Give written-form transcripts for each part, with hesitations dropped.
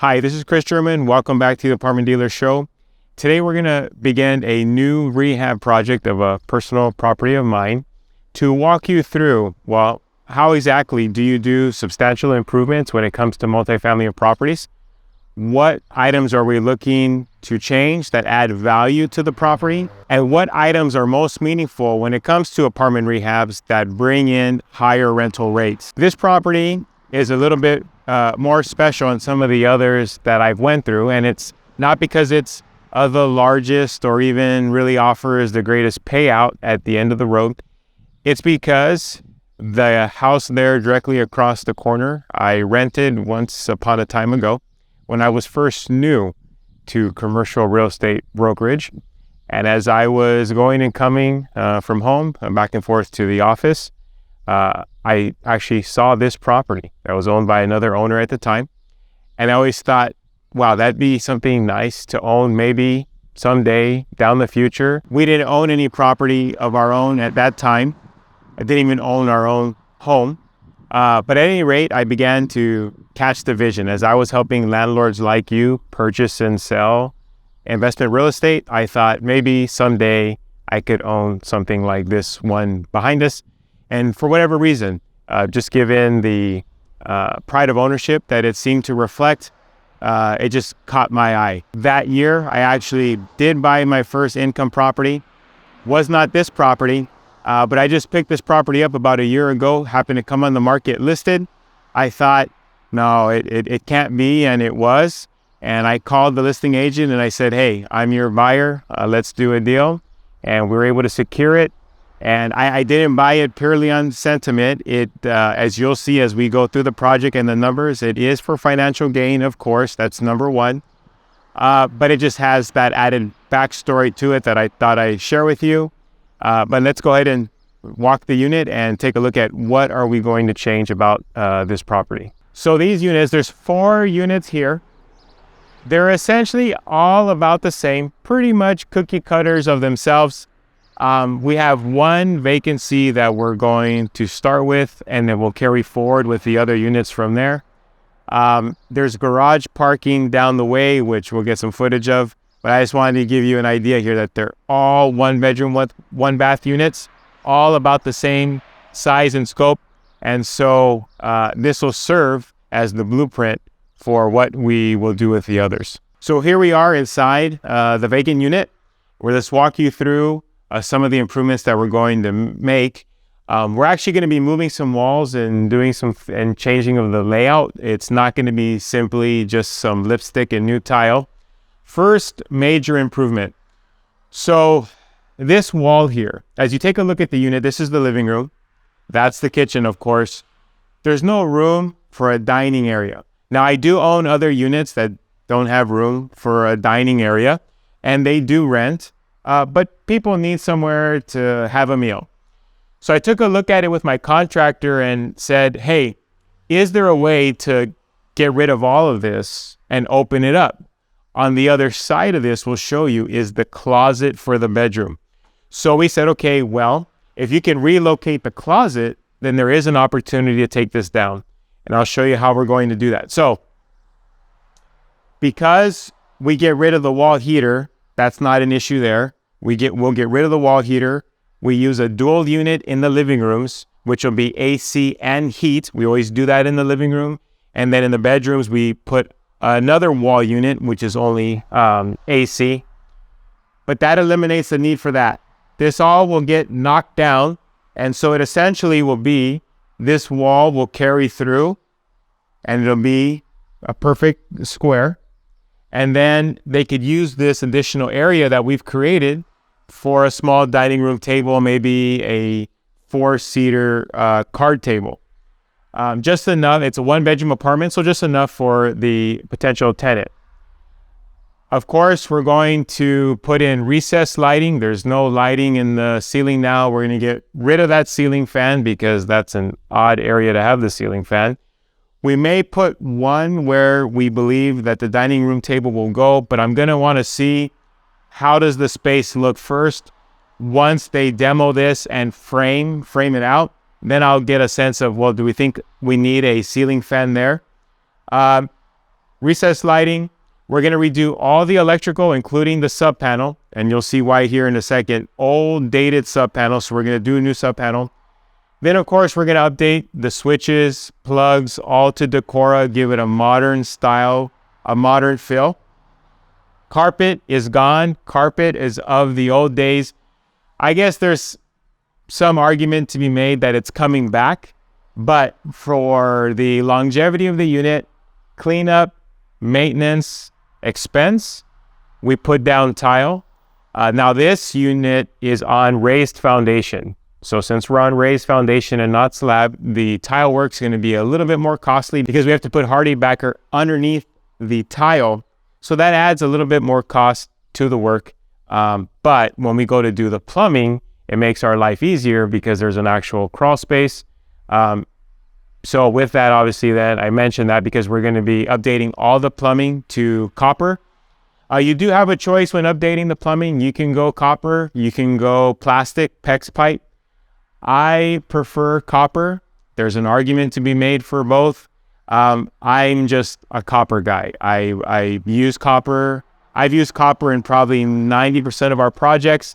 Hi, this is Chris German. Welcome back to the Apartment Dealer Show. Today we're going to begin a new rehab project of a personal property of mine to walk you through, well, how exactly do you do substantial improvements when it comes to multifamily properties? What items are we looking to change that add value to the property? And what items are most meaningful when it comes to apartment rehabs that bring in higher rental rates? This property is a little bit more special than some of the others that I've went through, and it's not because it's the largest or even really offers the greatest payout at the end of the road. It's because the house there directly across the corner, I rented once upon a time ago when I was first new to commercial real estate brokerage. And as I was going and coming from home back and forth to the office, I actually saw this property that was owned by another owner at the time. And I always thought, wow, that'd be something nice to own maybe someday down the future. We didn't own any property of our own at that time. I didn't even own our own home. But at any rate, I began to catch the vision. As I was helping landlords like you purchase and sell investment real estate, I thought maybe someday I could own something like this one behind us. And for whatever reason, just given the pride of ownership that it seemed to reflect, it just caught my eye. That year, I actually did buy my first income property. Was not this property. But I just picked this property up about a year ago, happened to come on the market listed. I thought, no, it can't be, and it was. And I called the listing agent and I said, hey, I'm your buyer, let's do a deal. And we were able to secure it. And I didn't buy it purely on sentiment. As you'll see as we go through the project and the numbers, it is for financial gain, of course, that's number one. But it just has that added backstory to it that I thought I'd share with you. But let's go ahead and walk the unit and take a look at what are we going to change about this property. So these units, there's 4 units here. They're essentially all about the same, pretty much cookie cutters of themselves. We have one vacancy that we're going to start with, and then we'll carry forward with the other units from there. There's garage parking down the way, which we'll get some footage of. But I just wanted to give you an idea here that they're all 1 bedroom, 1 bath units, all about the same size and scope. And so this will serve as the blueprint for what we will do with the others. So here we are inside the vacant unit. We'll just walk you through some of the improvements that we're going to make. We're actually going to be moving some walls and doing some and changing of the layout. It's not going to be simply just some lipstick and new tile. First major improvement. So this wall here, as you take a look at the unit, this is the living room. That's the kitchen, of course. There's no room for a dining area. Now, I do own other units that don't have room for a dining area, and they do rent, but people need somewhere to have a meal. So I took a look at it with my contractor and said, hey, is there a way to get rid of all of this and open it up? On the other side of this, we'll show you, is the closet for the bedroom. So we said, okay, well, if you can relocate the closet, then there is an opportunity to take this down. And I'll show you how we're going to do that. So because we get rid of the wall heater, that's not an issue there. We'll get rid of the wall heater. We use a dual unit in the living rooms, which will be AC and heat. We always do that in the living room. And then in the bedrooms, we put another wall unit, which is only AC, but that eliminates the need for that. This all will get knocked down, and so it essentially will be, this wall will carry through, and it'll be a perfect square, and then they could use this additional area that we've created for a small dining room table, maybe a 4-seater card table. Just enough, it's a 1-bedroom apartment, so just enough for the potential tenant. Of course, we're going to put in recessed lighting. There's no lighting in the ceiling now. We're going to get rid of that ceiling fan because that's an odd area to have the ceiling fan. We may put one where we believe that the dining room table will go, but I'm going to want to see how does the space look first. Once they demo this and frame it out, then I'll get a sense of, well, do we think we need a ceiling fan there? Recessed lighting. We're going to redo all the electrical, including the sub panel. And you'll see why here in a second. Old, dated sub panel. So we're going to do a new sub panel. Then, of course, we're going to update the switches, plugs, all to Decora, give it a modern style, a modern feel. Carpet is gone. Carpet is of the old days. I guess there's some argument to be made that it's coming back. But for the longevity of the unit, cleanup, maintenance, expense, we put down tile. Now this unit is on raised foundation. So since we're on raised foundation and not slab, the tile work's going to be a little bit more costly because we have to put hardy backer underneath the tile. So that adds a little bit more cost to the work. But when we go to do the plumbing, it makes our life easier because there's an actual crawl space. So with that, obviously, that I mentioned that because we're going to be updating all the plumbing to copper. You do have a choice when updating the plumbing. You can go copper, you can go plastic, PEX pipe. I prefer copper. There's an argument to be made for both. I'm just a copper guy. I use copper. I've used copper in probably 90% of our projects.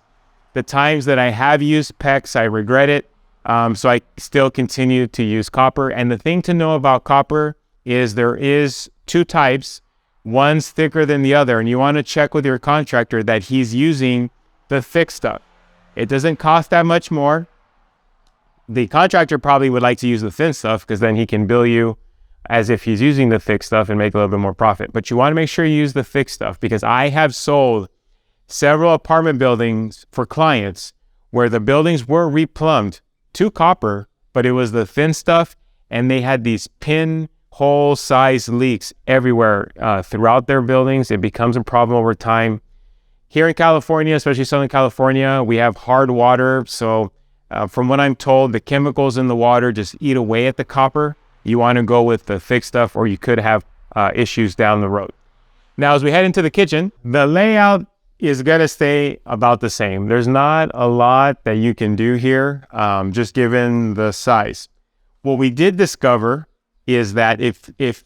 The times that I have used PEX, I regret it. So I still continue to use copper. And the thing to know about copper is there is two types. One's thicker than the other. And you want to check with your contractor that he's using the thick stuff. It doesn't cost that much more. The contractor probably would like to use the thin stuff because then he can bill you as if he's using the thick stuff and make a little bit more profit. But you want to make sure you use the thick stuff because I have sold several apartment buildings for clients where the buildings were replumbed to copper, but it was the thin stuff and they had these pinhole size leaks everywhere throughout their buildings. It becomes a problem over time. Here in California, especially Southern California, we have hard water. So from what I'm told, the chemicals in the water just eat away at the copper. You want to go with the thick stuff or you could have issues down the road. Now, as we head into the kitchen, the layout is going to stay about the same. There's not a lot that you can do here, just given the size. What we did discover is that if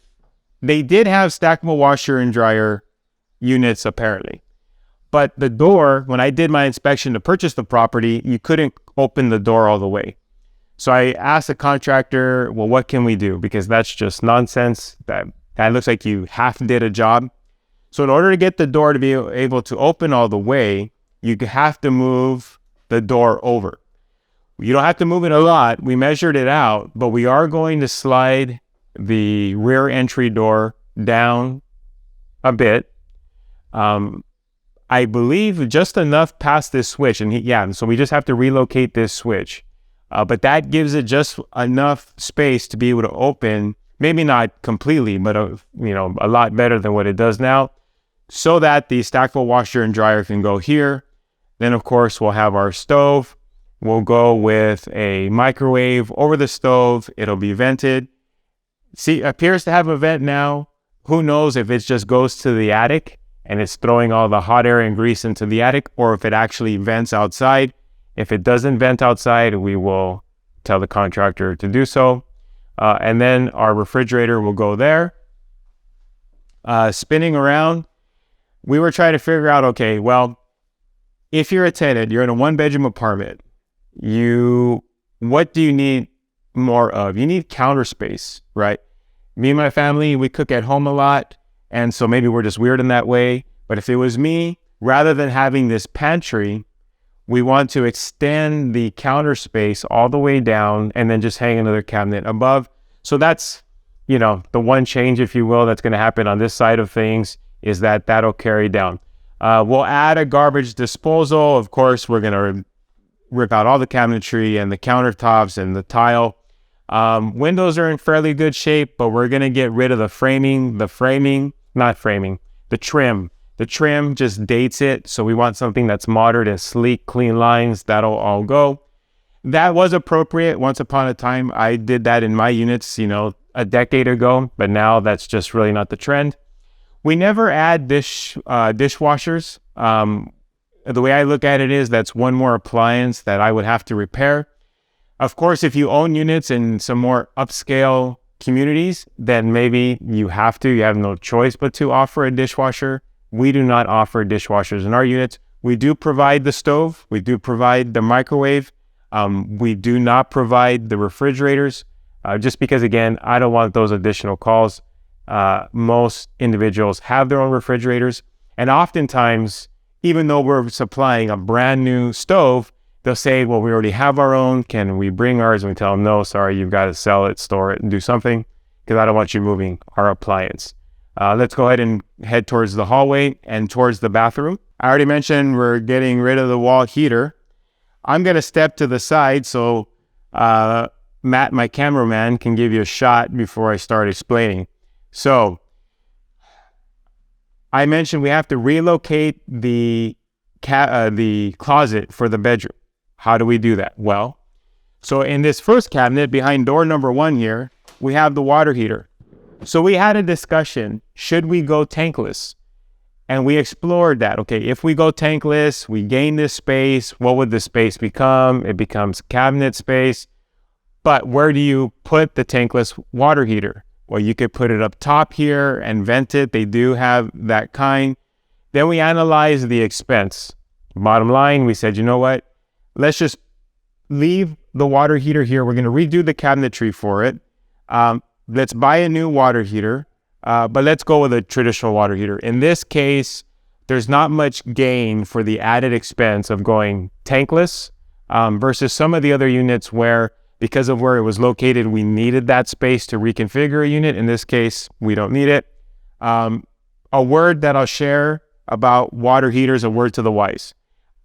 they did have stackable washer and dryer units, apparently, but the door, when I did my inspection to purchase the property, you couldn't open the door all the way. So I asked the contractor, well, what can we do? Because that's just nonsense. That looks like you half did a job. So in order to get the door to be able to open all the way, you have to move the door over. You don't have to move it a lot. We measured it out, but we are going to slide the rear entry door down a bit. I believe just enough past this switch. And so we just have to relocate this switch. But that gives it just enough space to be able to open, maybe not completely, but a lot better than what it does now, so that the stackable washer and dryer can go here. Then, of course, we'll have our stove. We'll go with a microwave over the stove. It'll be vented. See, it appears to have a vent now. Who knows if it just goes to the attic and it's throwing all the hot air and grease into the attic, or if it actually vents outside. If it doesn't vent outside, we will tell the contractor to do so. And then our refrigerator will go there. Spinning around, we were trying to figure out, okay, well, if you're a tenant, you're in a one-bedroom apartment, what do you need more of? You need counter space, right? Me and my family, we cook at home a lot, and so maybe we're just weird in that way. But if it was me, rather than having this pantry, we want to extend the counter space all the way down and then just hang another cabinet above. So that's, the one change, if you will, that's going to happen on this side of things, is that'll carry down. We'll add a garbage disposal. Of course, we're going to rip out all the cabinetry and the countertops and the tile. Windows are in fairly good shape, but we're going to get rid of the trim. The trim just dates it. So we want something that's modern and sleek, clean lines. That'll all go. That was appropriate. Once upon a time, I did that in my units, a decade ago, but now that's just really not the trend. We never add dishwashers. The way I look at it is that's one more appliance that I would have to repair. Of course, if you own units in some more upscale communities, then maybe you have no choice but to offer a dishwasher. We do not offer dishwashers in our units. We do provide the stove. We do provide the microwave. We do not provide the refrigerators, just because, again, I don't want those additional calls. Most individuals have their own refrigerators. And oftentimes, even though we're supplying a brand new stove, they'll say, well, we already have our own. Can we bring ours? And we tell them, no, sorry, you've got to sell it, store it, and do something, because I don't want you moving our appliance. Let's go ahead and head towards the hallway and towards the bathroom. I already mentioned we're getting rid of the wall heater. I'm going to step to the side so Matt, my cameraman, can give you a shot before I start explaining. So I mentioned we have to relocate the closet for the bedroom. How do we do that? Well, so in this first cabinet behind door number 1 here, we have the water heater. So we had a discussion, should we go tankless? And we explored that. Okay, if we go tankless, we gain this space. What would the space become? It becomes cabinet space. But where do you put the tankless water heater? Well, you could put it up top here and vent it. They do have that kind. Then we analyzed the expense. Bottom line, we said, you know what? Let's just leave the water heater here. We're going to redo the cabinetry for it. Let's buy a new water heater, but let's go with a traditional water heater. In this case, there's not much gain for the added expense of going tankless versus some of the other units where, because of where it was located, we needed that space to reconfigure a unit. In this case, we don't need it. A word that I'll share about water heaters, a word to the wise.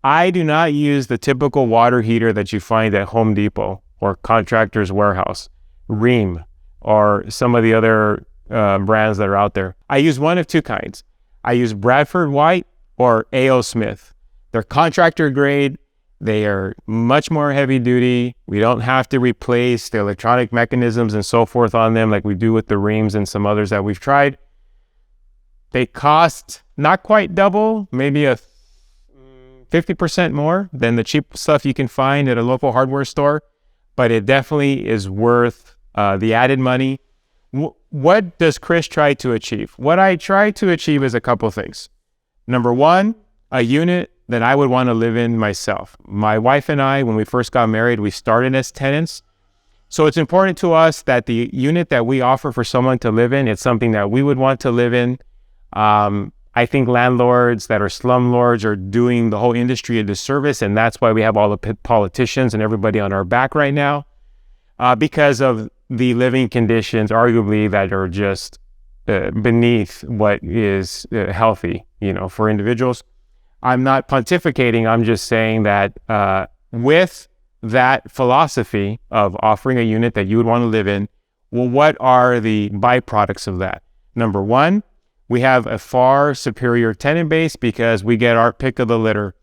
I do not use the typical water heater that you find at Home Depot or Contractor's Warehouse, Rheem, or some of the other brands that are out there. I use one of two kinds. I use Bradford White or A.O. Smith. They're contractor grade. They are much more heavy duty. We don't have to replace the electronic mechanisms and so forth on them like we do with the Rheems and some others that we've tried. They cost not quite double, maybe a 50% more than the cheap stuff you can find at a local hardware store, but it definitely is worth the added money. What does Chris try to achieve? What I try to achieve is a couple things. Number one, a unit that I would want to live in myself. My wife and I, when we first got married, we started as tenants. So it's important to us that the unit that we offer for someone to live in, it's something that we would want to live in. I think landlords that are slumlords are doing the whole industry a disservice, and that's why we have all the politicians and everybody on our back right now, because of the living conditions, arguably, that are just beneath what is healthy, for individuals. I'm not pontificating. I'm just saying that with that philosophy of offering a unit that you would want to live in, well, what are the byproducts of that? Number one, we have a far superior tenant base because we get our pick of the litter.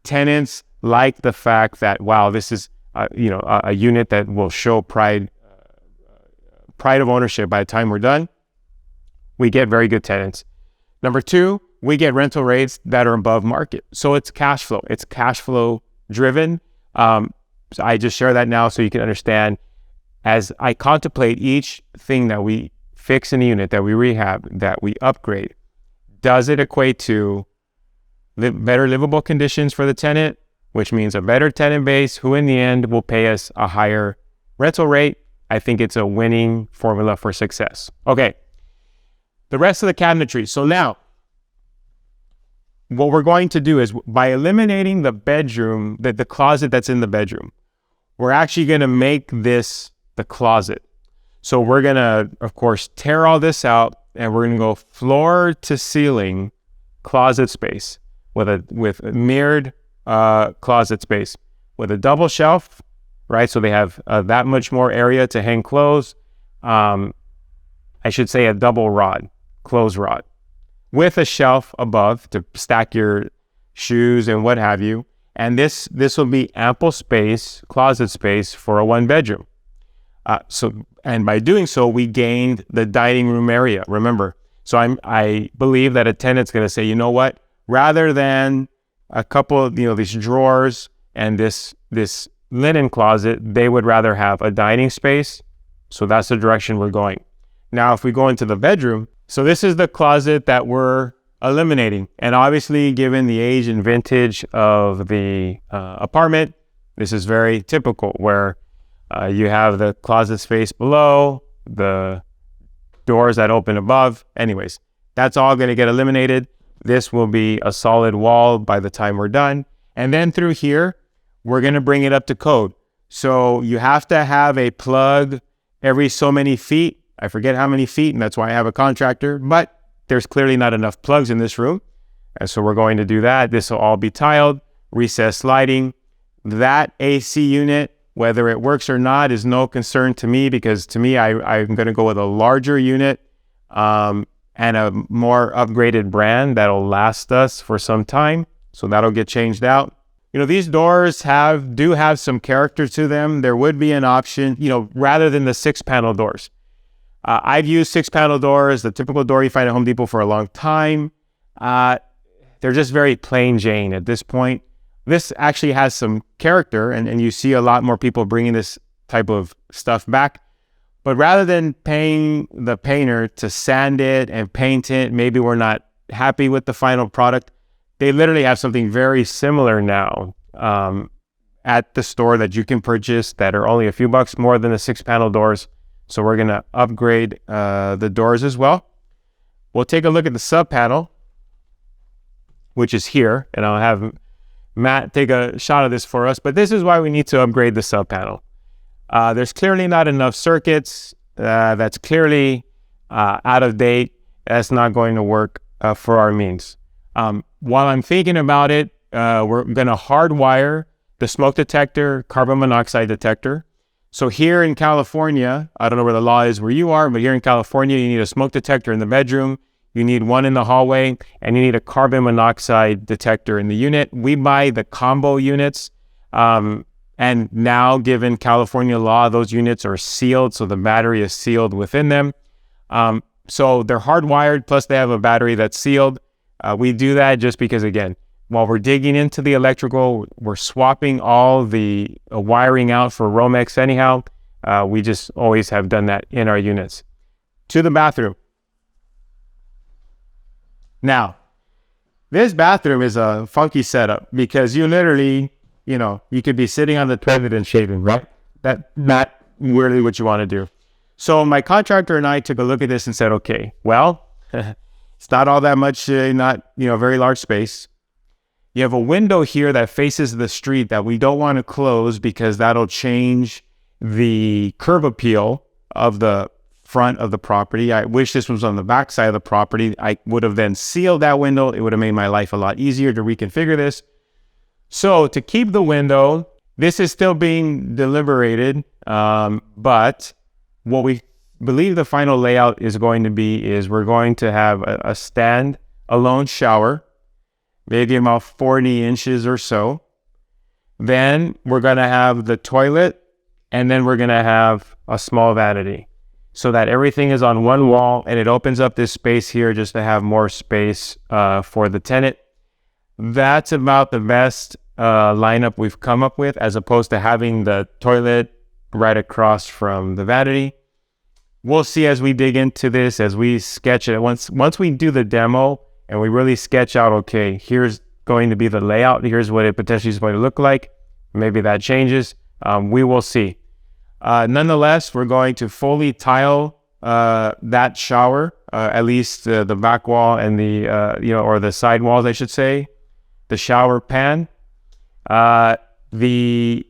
Tenants like the fact that, wow, this is a unit that will show pride of ownership by the time we're done. We get very good tenants. Number two, we get rental rates that are above market. So it's cash flow. It's cash flow driven. So I just share that now so you can understand. As I contemplate each thing that we fix in a unit, that we rehab, that we upgrade, does it equate to better livable conditions for the tenant, which means a better tenant base who in the end will pay us a higher rental rate? I think it's a winning formula for success. Okay, the rest of the cabinetry. So now, what we're going to do is, by eliminating the bedroom, the closet that's in the bedroom, we're actually going to make this the closet. So we're going to, of course, tear all this out, and we're going to go floor to ceiling closet space with a mirrored closet space with a double shelf, right? So they have that much more area to hang clothes. I should say a double clothes rod, with a shelf above to stack your shoes and what have you. And this will be ample space, closet space, for a one bedroom. And by doing so, we gained the dining room area. Remember, so I believe that a tenant's going to say, you know what? Rather than a couple of these drawers and this linen closet, they would rather have a dining space So that's the direction we're going. Now, if we go into the bedroom, so this is the closet that we're eliminating. And obviously, given the age and vintage of the apartment, this is very typical where you have the closet space below, the doors that open above. Anyways, that's all going to get eliminated. This will be a solid wall by the time we're done. And then through here, we're going to bring it up to code. So you have to have a plug every so many feet. I forget how many feet, and that's why I have a contractor, but there's clearly not enough plugs in this room. And so we're going to do that. This will all be tiled, recessed lighting. That AC unit, whether it works or not, is no concern to me, because to me, I'm going to go with a larger unit and a more upgraded brand that'll last us for some time. So that'll get changed out. You know, these doors do have some character to them. There would be an option, you know, rather than the 6-panel doors. I've used 6-panel doors, the typical door you find at Home Depot, for a long time. They're just very plain Jane at this point. This actually has some character, and you see a lot more people bringing this type of stuff back. But rather than paying the painter to sand it and paint it, maybe we're not happy with the final product. They literally have something very similar now at the store that you can purchase that are only a few bucks more than the 6-panel doors. So we're going to upgrade the doors as well. We'll take a look at the sub panel, which is here, and I'll have Matt take a shot of this for us. But this is why we need to upgrade the sub panel. There's clearly not enough circuits. That's clearly out of date. That's not going to work for our means. While I'm thinking about it, we're going to hardwire the smoke detector, carbon monoxide detector. So here in California, I don't know where the law is where you are, but here in California, you need a smoke detector in the bedroom, you need one in the hallway, and you need a carbon monoxide detector in the unit. We buy the combo units. And now, given California law, those units are sealed, so the battery is sealed within them. So they're hardwired, plus they have a battery that's sealed. We do that just because, again, while we're digging into the electrical, we're swapping all the wiring out for Romex anyhow. We just always have done that in our units. To the bathroom. Now, this bathroom is a funky setup because you literally, you know, you could be sitting on the toilet and shaving, right? That's not really what you want to do. So my contractor and I took a look at this and said, okay, well, it's not all that much, not, you know, very large space. You have a window here that faces the street that we don't want to close because that'll change the curb appeal of the front of the property. I wish this was on the back side of the property. I would have then sealed that window. It would have made my life a lot easier to reconfigure this. So to keep the window, this is still being deliberated, but what we believe the final layout is going to be is we're going to have a stand-alone shower, maybe about 40 inches or so. Then we're going to have the toilet, and then we're going to have a small vanity so that everything is on one wall, and it opens up this space here just to have more space for the tenant. That's about the best lineup we've come up with, as opposed to having the toilet right across from the vanity. We'll see as we dig into this, as we sketch it. Once we do the demo and we really sketch out, okay, here's going to be the layout, here's what it potentially is going to look like. Maybe that changes. We will see. Nonetheless, we're going to fully tile that shower, at least the back wall and the or the side walls, I should say. The shower pan. The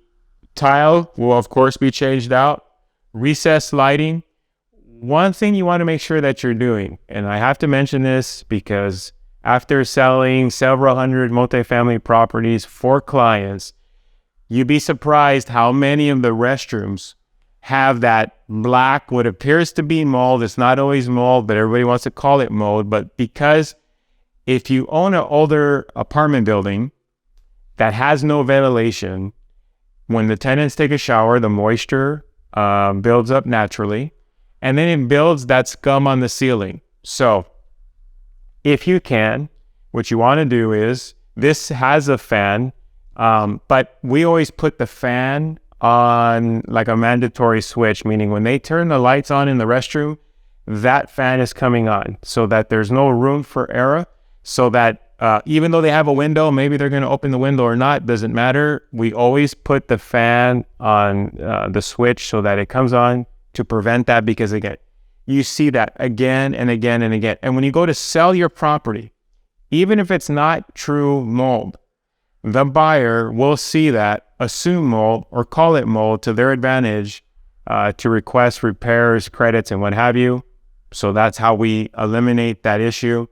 tile will of course be changed out. Recessed lighting. One thing you want to make sure that you're doing, and I have to mention this because after selling several hundred multifamily properties for clients, you'd be surprised how many of the restrooms have that black, what appears to be mold. It's not always mold, but everybody wants to call it mold. But because if you own an older apartment building that has no ventilation, when the tenants take a shower, the moisture builds up naturally, and then it builds that scum on the ceiling. So if you can, what you want to do is, this has a fan, but we always put the fan on like a mandatory switch, meaning when they turn the lights on in the restroom, that fan is coming on so that there's no room for error, so that even though they have a window, maybe they're going to open the window or not, doesn't matter. We always put the fan on the switch so that it comes on to prevent that, because again, you see that again and again and again. And when you go to sell your property, even if it's not true mold, the buyer will see that, assume mold, or call it mold to their advantage to request repairs, credits, and what have you. So that's how we eliminate that issue.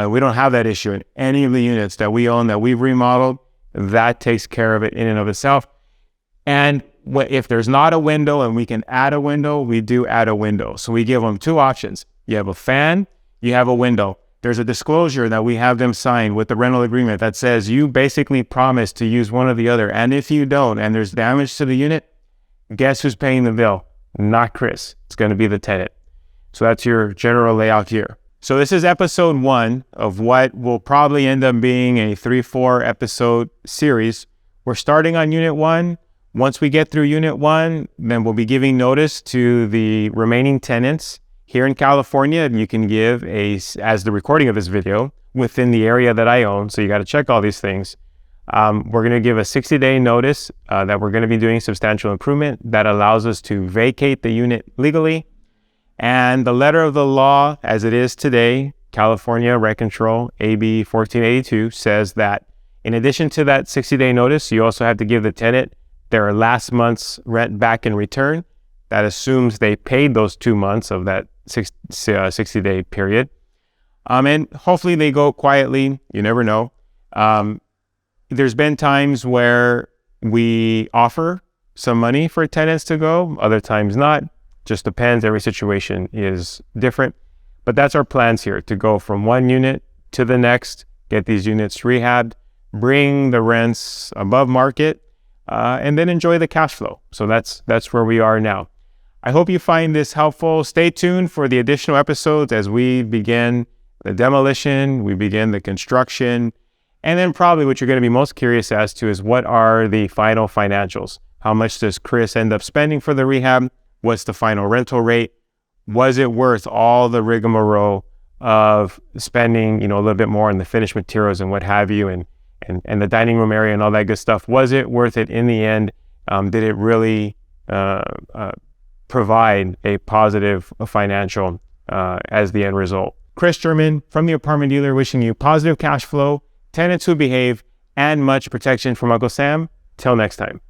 We don't have that issue in any of the units that we own, that we've remodeled. That takes care of it in and of itself. And if there's not a window and we can add a window, we do add a window. So we give them two options. You have a fan, you have a window. There's a disclosure that we have them sign with the rental agreement that says you basically promise to use one or the other. And if you don't, and there's damage to the unit, guess who's paying the bill? Not Chris. It's going to be the tenant. So that's your general layout here. So this is episode 1 of what will probably end up being a 3-4 episode series. We're starting on unit 1. Once we get through unit 1, then we'll be giving notice to the remaining tenants here in California. And you can give as the recording of this video, within the area that I own. So you got to check all these things. We're going to give a 60-day notice that we're going to be doing substantial improvement that allows us to vacate the unit legally. And the letter of the law, as it is today, California Rent Control AB 1482, says that in addition to that 60-day notice, you also have to give the tenant their last month's rent back in return. That assumes they paid those 2 months of that 60-day period. And hopefully they go quietly. You never know. There's been times where we offer some money for tenants to go, other times not. Just depends. Every situation is different. But that's our plans here, to go from one unit to the next, get these units rehabbed, bring the rents above market, and then enjoy the cash flow. So that's where we are now. I hope you find this helpful. Stay tuned for the additional episodes as we begin the demolition, we begin the construction, and then probably what you're going to be most curious as to is what are the final financials? How much does Chris end up spending for the rehab? What's the final rental rate? Was it worth all the rigmarole of spending, a little bit more on the finished materials and what have you, and the dining room area and all that good stuff? Was it worth it in the end? Did it really provide a positive financial as the end result? Chris German from the Apartment Dealer, wishing you positive cash flow, tenants who behave, and much protection from Uncle Sam. Till next time.